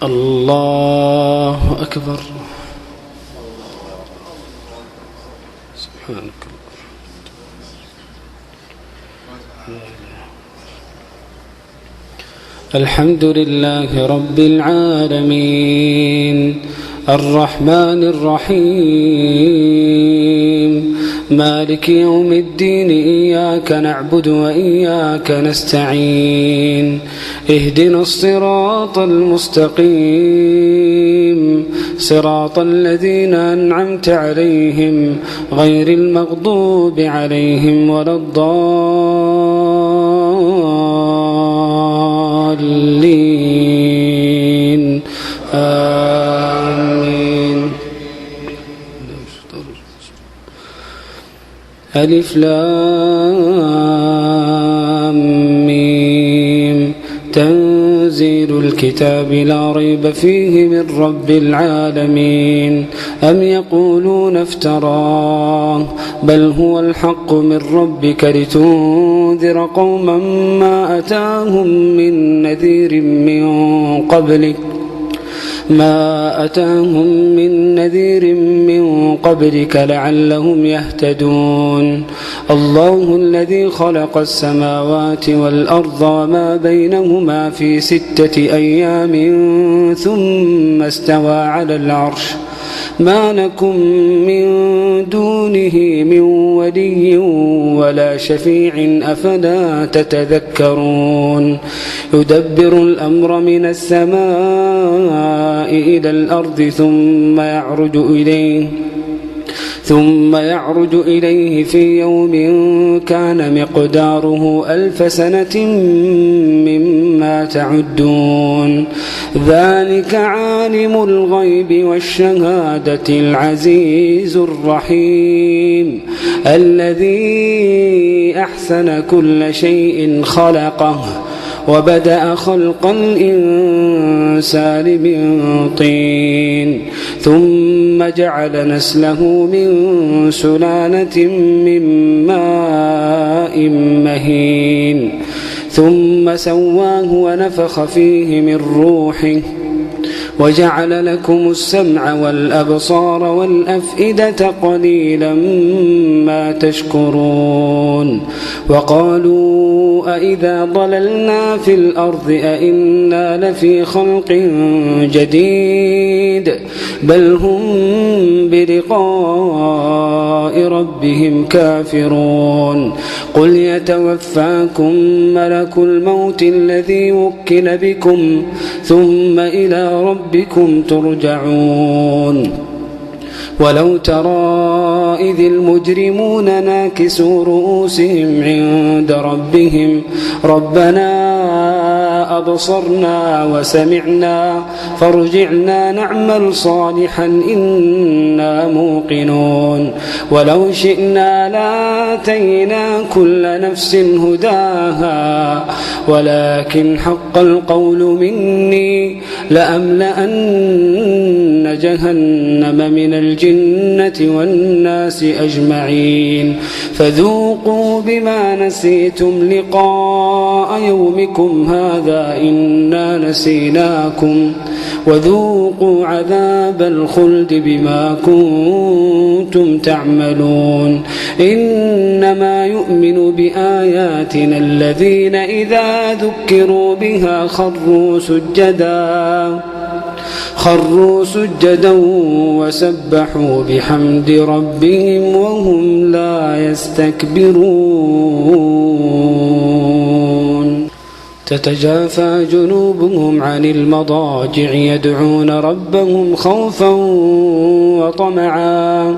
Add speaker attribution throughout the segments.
Speaker 1: الله أكبر. سبحانك الحمد لله رب العالمين الرحمن الرحيم مالك يوم الدين إياك نعبد وإياك نستعين اهدنا الصراط المستقيم صراط الذين أنعمت عليهم غير المغضوب عليهم ولا الضالين آمين. ألف لام ميم تنزيل الكتاب لا ريب فيه من رب العالمين. أم يقولون افتراه بل هو الحق من ربك لتنذر قوما ما أتاهم من نذير من قبلك لعلهم يهتدون. الله الذي خلق السماوات والأرض وما بينهما في 6 أيام ثم استوى على العرش ما لكم من دونه من ولي ولا شفيع أفلا تتذكرون. يدبر الأمر من السماء إلى الأرض ثم يعرج إليه في يوم كان مقداره 1000 سنة مما تعدون. ذلك عالم الغيب والشهادة العزيز الرحيم الذي أحسن كل شيء خلقه وبدأ خلق الإنسان من طين ثم جعل نسله من سلالة من ماء مهين ثم سواه ونفخ فيه من روحه وجعل لكم السمع والأبصار والأفئدة قليلا ما تشكرون. وقالوا أئذا ضللنا في الأرض أئنا لفي خلق جديد بل هم بلقاء ربهم كافرون. قل يتوفاكم ملك الموت الذي وكل بكم ثم إلى ربكم ترجعون. ولو ترى إذ المجرمون ناكسوا رؤوسهم عند ربهم ربنا أبصرنا وسمعنا فارجعنا نعمل صالحا إنا موقنون. ولو شئنا لآتينا كل نفس هداها ولكن حق القول مني لأملأن جهنم من الجنة والناس أجمعين. فذوقوا بما نسيتم لقاء يومكم هذا إنا نسيناكم وذوقوا عذاب الخلد بما كنتم تعملون. إنما يؤمن بآياتنا الذين إذا ذكروا بها خروا سجدا وسبحوا بحمد ربهم وهم لا يستكبرون. تتجافى جنوبهم عن المضاجع يدعون ربهم خوفا وطمعا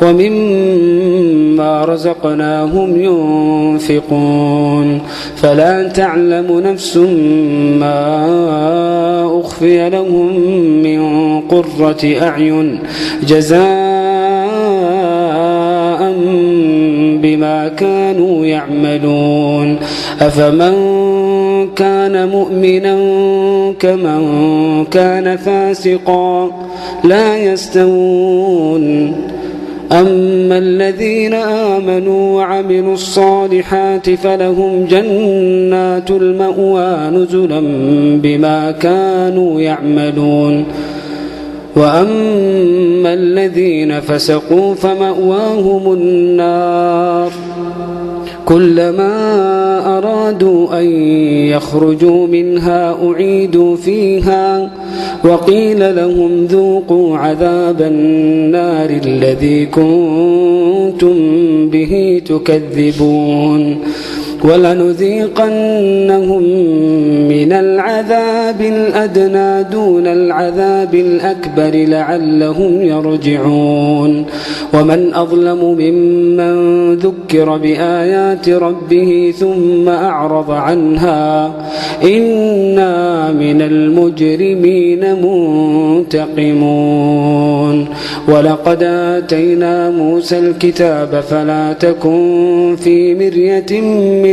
Speaker 1: ومما رزقناهم ينفقون. فلا تعلم نفس ما أخفي لهم من قرة أعين جزاء بما كانوا يعملون. أفمن كان مؤمنا كمن كان فاسقا لا يستوون أما الذين آمنوا وعملوا الصالحات فلهم جنات المأوى نزلا بما كانوا يعملون وأما الذين فسقوا فمأواهم النار كلما أرادوا أن يخرجوا منها أعيدوا فيها وقيل لهم ذوقوا عذاب النار الذي كنتم به تكذبون ولنذيقنهم من العذاب الأدنى دون العذاب الأكبر لعلهم يرجعون ومن أظلم ممن ذكر بآيات ربه ثم أعرض عنها إنا من المجرمين منتقمون ولقد آتينا موسى الكتاب فلا تكن في مرية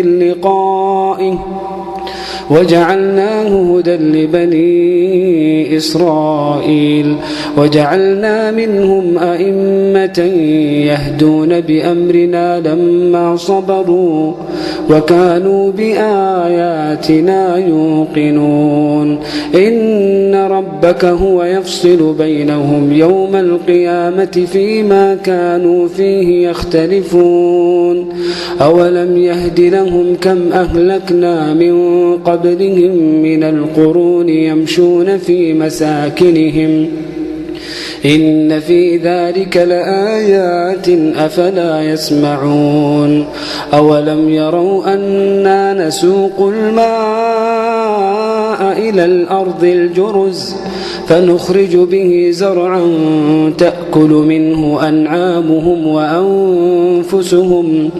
Speaker 1: من لقائه وجعلناه هدى لبني إسرائيل وجعلنا منهم أئمة يهدون بأمرنا لما صبروا وكانوا بآياتنا يوقنون إن ربك هو يفصل بينهم يوم القيامة فيما كانوا فيه يختلفون أولم يهد لهم كم أهلكنا من قبلهم من القرون يمشون في مساكنهم إن في ذلك لآيات أفلا يسمعون أولم يروا أنا نسوق الماء إلى الأرض الجرز فنخرج به زرعا تأكل منه أنعامهم وأنفسهم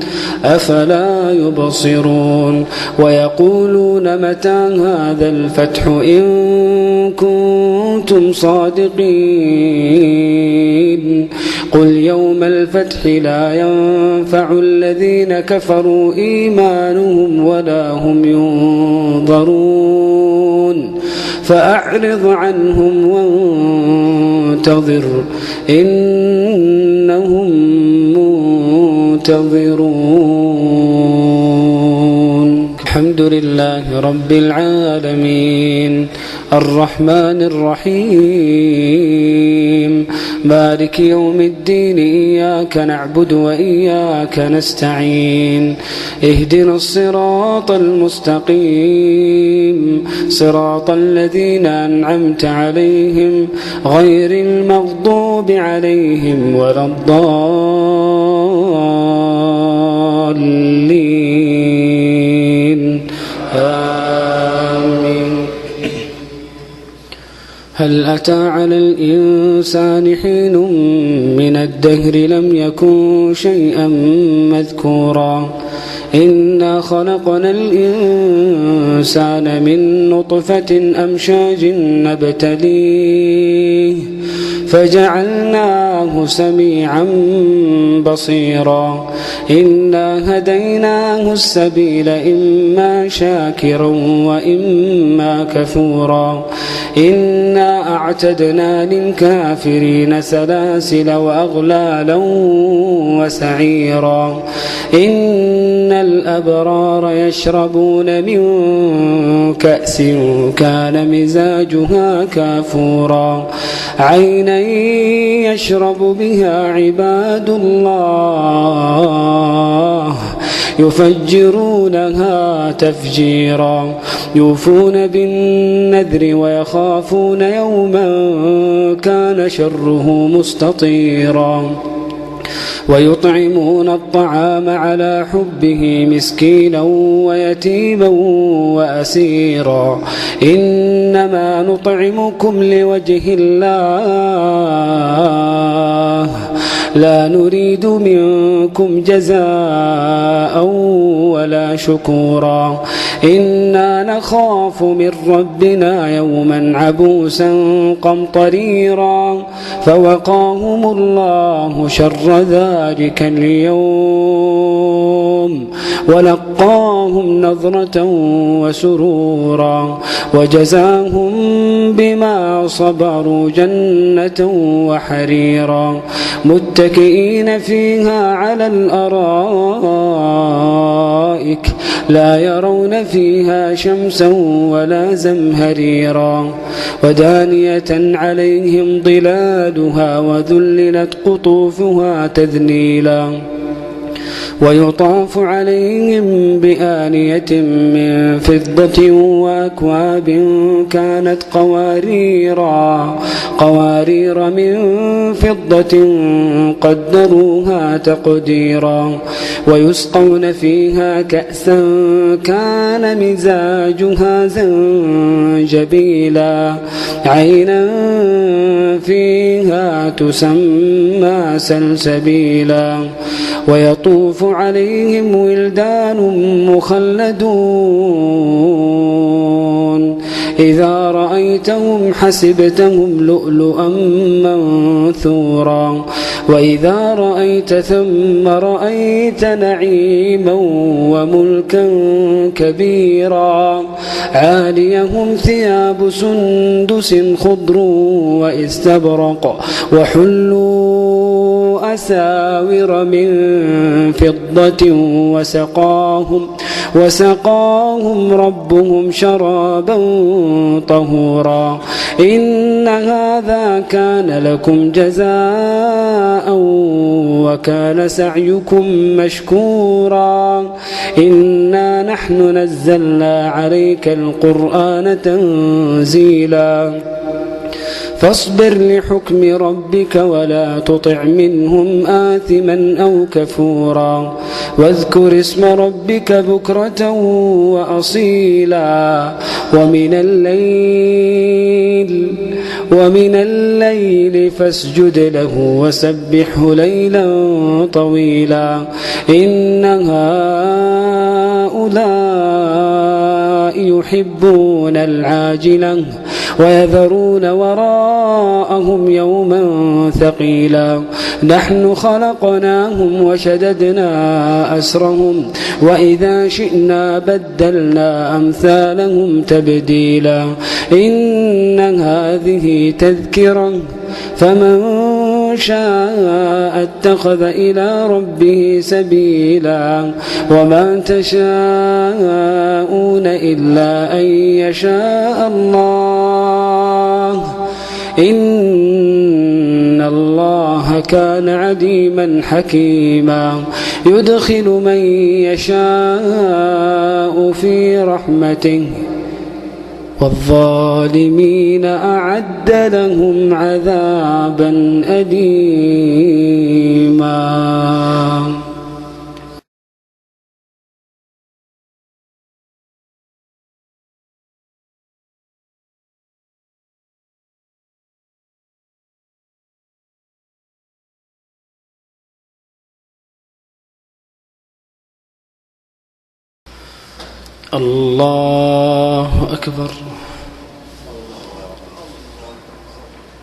Speaker 1: أفلا يبصرون ويقولون متى هذا الفتح إن كنتم صادقين قل يوم الفتح لا ينفع الذين كفروا إيمانهم ولا هم ينظرون فأعرض عنهم وانتظر إنهم منتظرون الحمد لله رب العالمين الرحمن الرحيم مالك يوم الدين إياك نعبد وإياك نستعين اهدنا الصراط المستقيم صراط الذين أنعمت عليهم غير المغضوب عليهم ولا الضالين آمين هل أتى على الإنسان حين من الدهر لم يكن شيئا مذكورا إنا خلقنا الإنسان من نطفة أمشاج نبتليه فجعلناه سميعا بصيرا إنا هديناه السبيل إما شاكرا وإما كفورا إنا أعتدنا للكافرين سلاسل وأغلالا وسعيرا إن الأبرار يشربون من كأس كان مزاجها كافورا عينا يشرب بها عباد الله يفجرونها تفجيرا يوفون بالنذر ويخافون يوما كان شره مستطيرا ويطعمون الطعام على حبه مسكينا ويتيما وأسيرا إنما نطعمكم لوجه الله لا نريد منكم جزاء ولا شكورا إنا نخاف من ربنا يوما عبوسا قمطريرا فوقاهم الله شر ذلك اليوم ولقاهم نظرة وسرورا وجزاهم بما صبروا جنة وحريرا متكئين فيها على الأرائك لا يرون فيها شمسا ولا زمهريرا ودانية عليهم ظلالها وذللت قطوفها تذليلا ويطاف عليهم بآنية من فضة وأكواب كانت قوارير من فضة قدروها تقديرا ويسقون فيها كأسا كان مزاجها زنجبيلا عينا فيها تسمى سلسبيلا ويطوف عليهم ولدان مخلدون إذا رأيتهم حسبتهم لؤلؤا منثورا وإذا رأيت ثم رأيت نعيما وملكا كبيرا عاليهم ثياب سندس خضر واستبرق وحلوا أساور من فضة وسقاهم ربهم شرابا طهورا إن هذا كان لكم جزاء وكان سعيكم مشكورا إنا نحن نزلنا عليك القرآن تنزيلا فاصبر لحكم ربك ولا تطع منهم آثما أو كفورا واذكر اسم ربك بكرة وأصيلا ومن الليل فاسجد له وسبحه ليلا طويلا إن هؤلاء يحبون العاجلة ويذرون وراءهم يوما ثقيلا نحن خلقناهم وشددنا أسرهم وإذا شئنا بدلنا أمثالهم تبديلا إن هذه تذكرة فمن شاء اتخذ إلى ربه سبيلا وما تشاءون إلا أن يشاء الله إن الله كان عليما حكيما يدخل من يشاء في رحمته والظالمين أعد لهم عذابا أليما. الله أكبر.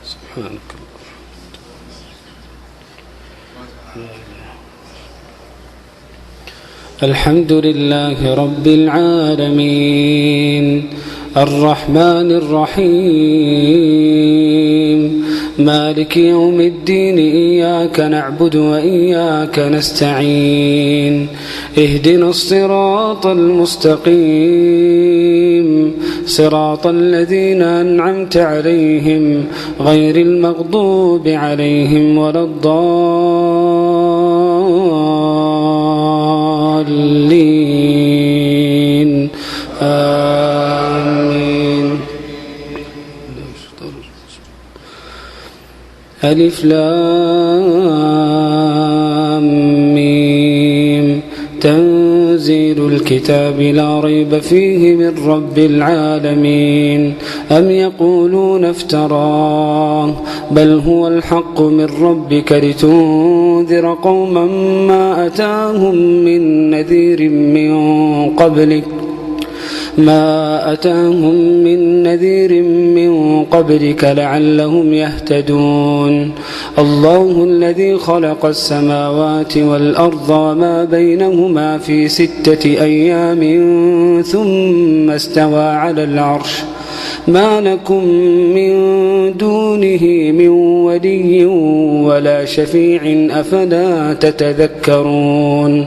Speaker 1: سبحانك الحمد لله رب العالمين الرحمن الرحيم مالك يوم الدين إياك نعبد وإياك نستعين اهدنا الصراط المستقيم صراط الذين أنعمت عليهم غير المغضوب عليهم ولا الضالين آمين. ألف لام ميم تنزيل الكتاب لا ريب فيه من رب العالمين أم يقولون افتراه بل هو الحق من ربك لتنذر قوما ما أتاهم من نذير من قبلك لعلهم يهتدون. الله الذي خلق السماوات والأرض وما بينهما في 6 أيام ثم استوى على العرش ما لكم من دونه من ولي ولا شفيع أفلا تتذكرون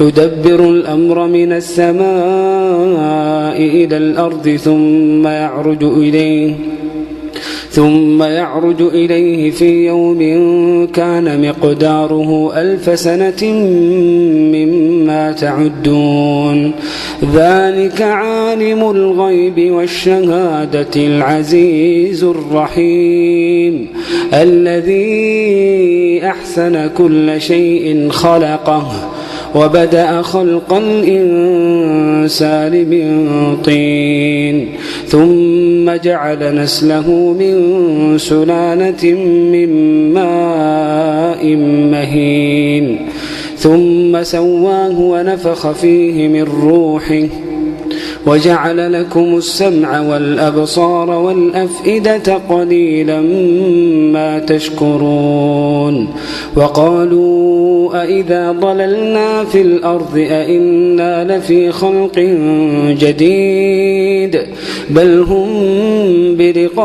Speaker 1: يدبر الأمر من السماء إلى الأرض ثم يعرج إليه في يوم كان مقداره 1000 سنة مما تعدون ذلك عالم الغيب والشهادة العزيز الرحيم الذي أحسن كل شيء خلقه وبدأ خلق الإنسان من طين ثم جعل نسله من سلالة من ماء مهين ثم سواه ونفخ فيه من روحه وجعل لكم السمع والأبصار والأفئدة قليلا ما تشكرون وقالوا أئذا ضللنا في الأرض أئنا لفي خلق جديد بل هم بلقاء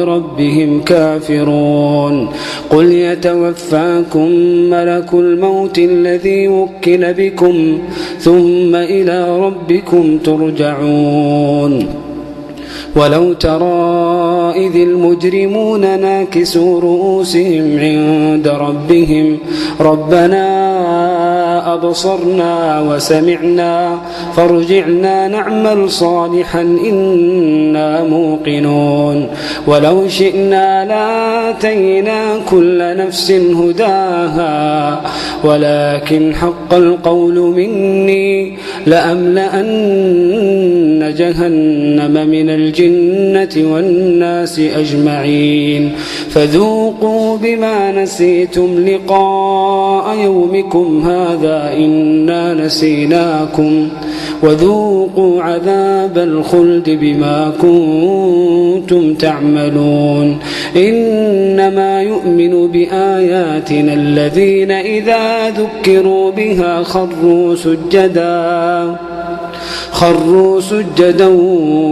Speaker 1: ربهم كافرون قل يتوفاكم ملك الموت الذي وكل بكم ثم إلى ربكم ترجعون ولو ترى إذ المجرمون ناكسوا رؤوسهم عند ربهم ربنا أبصرنا وسمعنا فارجعنا نعمل صالحا إنا موقنون ولو شئنا لآتينا كل نفس هداها ولكن حق القول مني لأملأن جهنم من الجنة والناس أجمعين فذوقوا بما نسيتم لقاء يومكم هذا إنا نسيناكم وذوقوا عذاب الخلد بما كنتم تعملون إنما يؤمن بآياتنا الذين إذا ذكروا بها خروا سجدا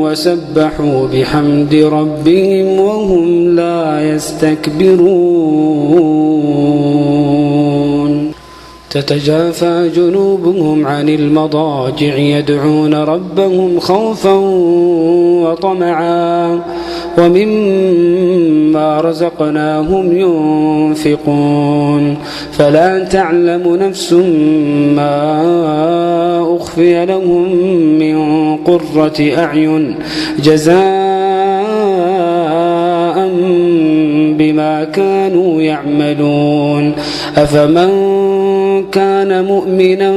Speaker 1: وسبحوا بحمد ربهم وهم لا يستكبرون تتجافى جنوبهم عن المضاجع يدعون ربهم خوفا وطمعا ومما رزقناهم ينفقون فلا تعلم نفس ما أخفي لهم من قرة أعين جزاء بما كانوا يعملون أفمن كان مؤمنا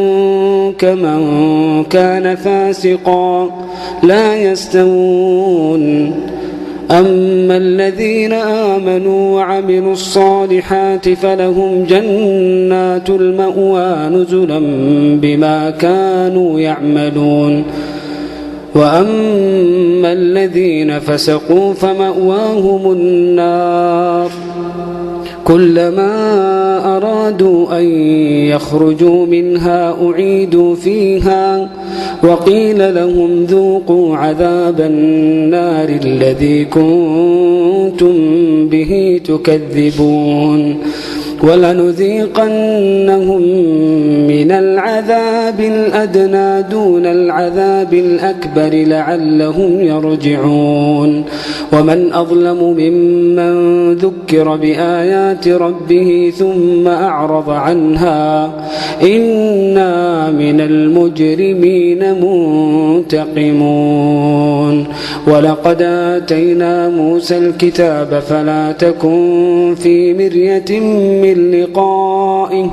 Speaker 1: كمن كان فاسقا لا يستوون أما الذين آمنوا وعملوا الصالحات فلهم جنات المأوى نزلا بما كانوا يعملون وأما الذين فسقوا فمأواهم النار كلما أرادوا أن يخرجوا منها أعيدوا فيها وقيل لهم ذوقوا عذاب النار الذي كنتم به تكذبون ولنذيقنهم من العذاب الأدنى دون العذاب الأكبر لعلهم يرجعون ومن أظلم ممن ذكر بآيات ربه ثم أعرض عنها إنا من المجرمين منتقمون ولقد آتينا موسى الكتاب فلا تكن في مرية من لقائه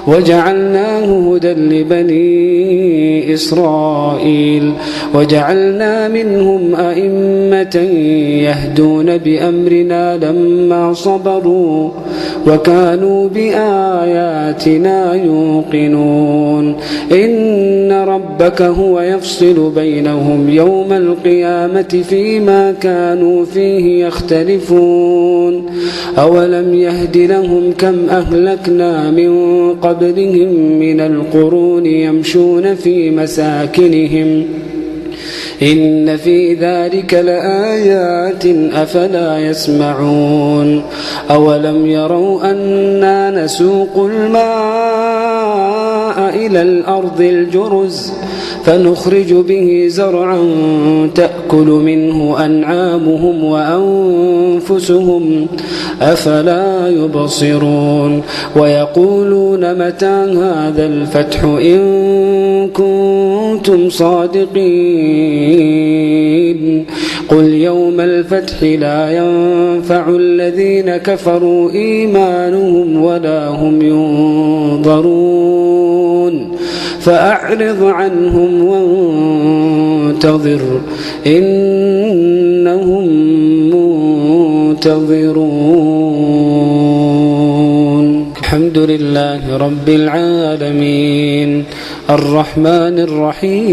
Speaker 1: وجعلناه هدى لبني إسرائيل وجعلنا منهم أئمة يهدون بأمرنا لما صبروا وكانوا بآياتنا يوقنون إن ربك هو يفصل بينهم يوم القيامة فيما كانوا فيه يختلفون أولم يهد لهم كم أهلكنا من قبلهم من القرون يمشون في مساكنهم إن في ذلك لآيات أفلا يسمعون أولم يروا أنا نسوق الماء إلى الأرض الجرز فنخرج به زرعا تأكل منه أنعامهم وأنفسهم أفلا يبصرون ويقولون متى هذا الفتح إن كنتم صادقين قل يوم الفتح لا ينفع الذين كفروا إيمانهم ولا هم ينظرون فأعرض عنهم وانتظر إنهم منتظرون. الحمد لله رب العالمين الرحمن الرحيم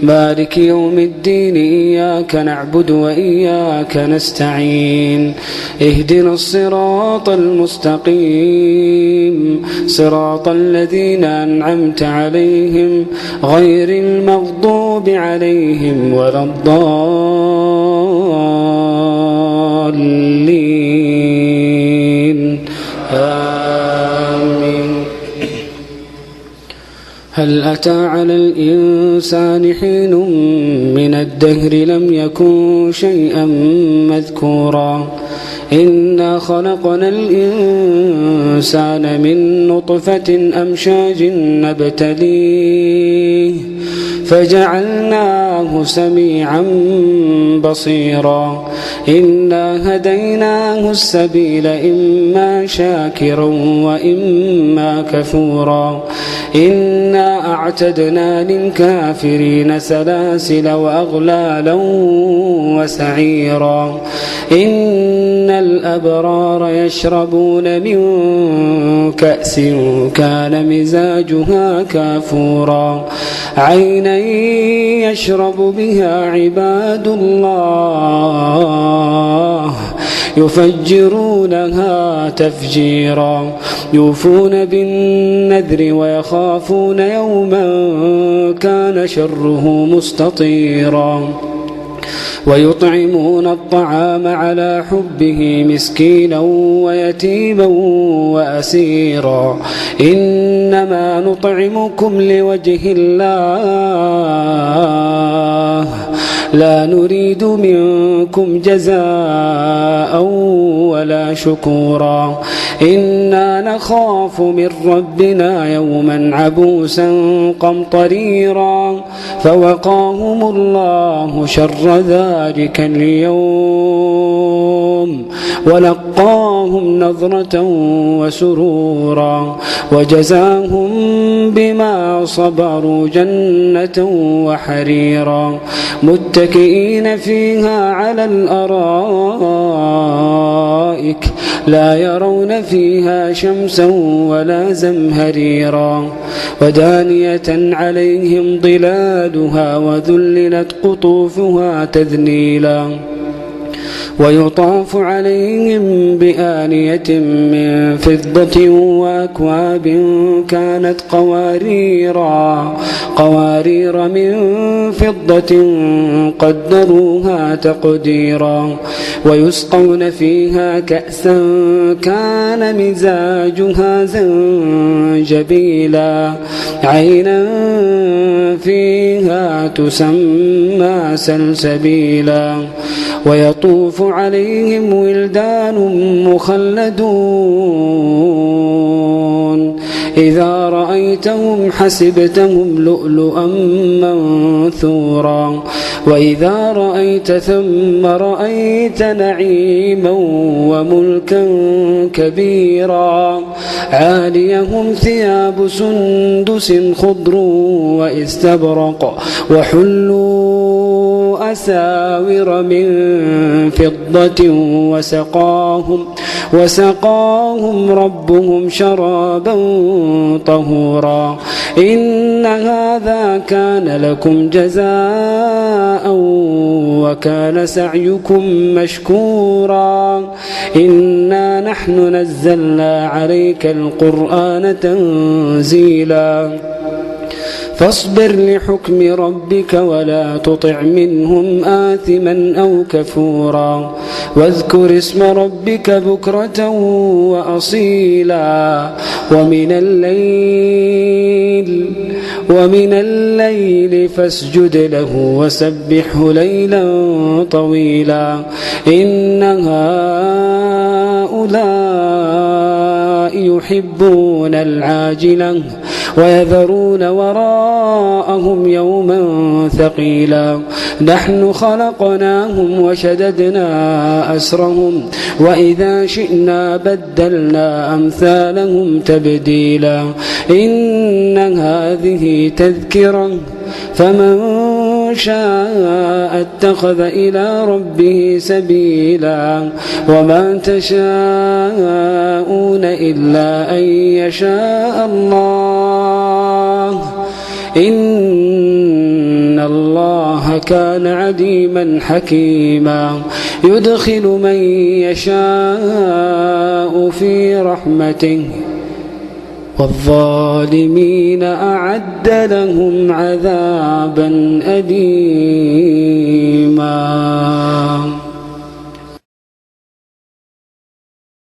Speaker 1: مالك يوم الدين إياك نعبد وإياك نستعين اهدنا الصراط المستقيم صراط الذين أنعمت عليهم غير المغضوب عليهم ولا الضالين آمين. هل أتى على الإنسان حين من الدهر لم يكن شيئا مذكورا إنا خلقنا الإنسان من نطفة أمشاج نبتليه فجعلناه سميعا بصيرا إنا هديناه السبيل إما شاكرا وإما كفورا إنا أعتدنا للكافرين سلاسل وأغلالا وسعيرا إن الأبرار يشربون من كأس كان مزاجها كافورا عينا يشرب بها عباد الله يفجرونها تفجيرا يوفون بالنذر ويخافون يوما كان شره مستطيرا ويطعمون الطعام على حبه مسكينا ويتيما وأسيرا إنما نطعمكم لوجه الله لا نريد منكم جزاء ولا شكورا إنا نخاف من ربنا يوما عبوسا قمطريرا فوقاهم الله شر ذلك اليوم ولقاهم نظرة وسرورا وجزاهم بما صبروا جنة وحريرا متكئين فيها على الأرائك لا يرون فيها شمسا ولا زمهريرا ودانية عليهم ظلالها وذللت قطوفها تذليلا ويطاف عليهم بآنية من فضة وأكواب كانت قوارير من فضة قدروها تقديرا ويسقون فيها كأسا كان مزاجها زنجبيلا عينا فيها تسمى سلسبيلا ويطوف عليهم ولدان مخلدون إذا رأيتهم حسبتهم لؤلؤا منثورا وإذا رأيت ثم رأيت نعيما وملكا كبيرا عاليهم ثياب سندس خضر واستبرق وحلوا أساور من فضة وسقاهم ربهم شرابا طهورا إن هذا كان لكم جزاء وكان سعيكم مشكورا إنا نحن نزلنا عليك القرآن تنزيلا فاصبر لحكم ربك ولا تطع منهم آثما أو كفورا واذكر اسم ربك بكرة وأصيلا ومن الليل فاسجد له وسبحه ليلا طويلا إن هؤلاء يحبون العاجلة ويذرون وراءهم يوما ثقيلا نحن خلقناهم وشددنا أسرهم وإذا شئنا بدلنا أمثالهم تبديلا إن هذه تذكرة فمن شاء اتخذ إلى ربه سبيلا وما تشاءون إلا أن يشاء الله إن الله كان عليما حكيما يدخل من يشاء في رحمته والظالمين أعد لهم عذابا أليما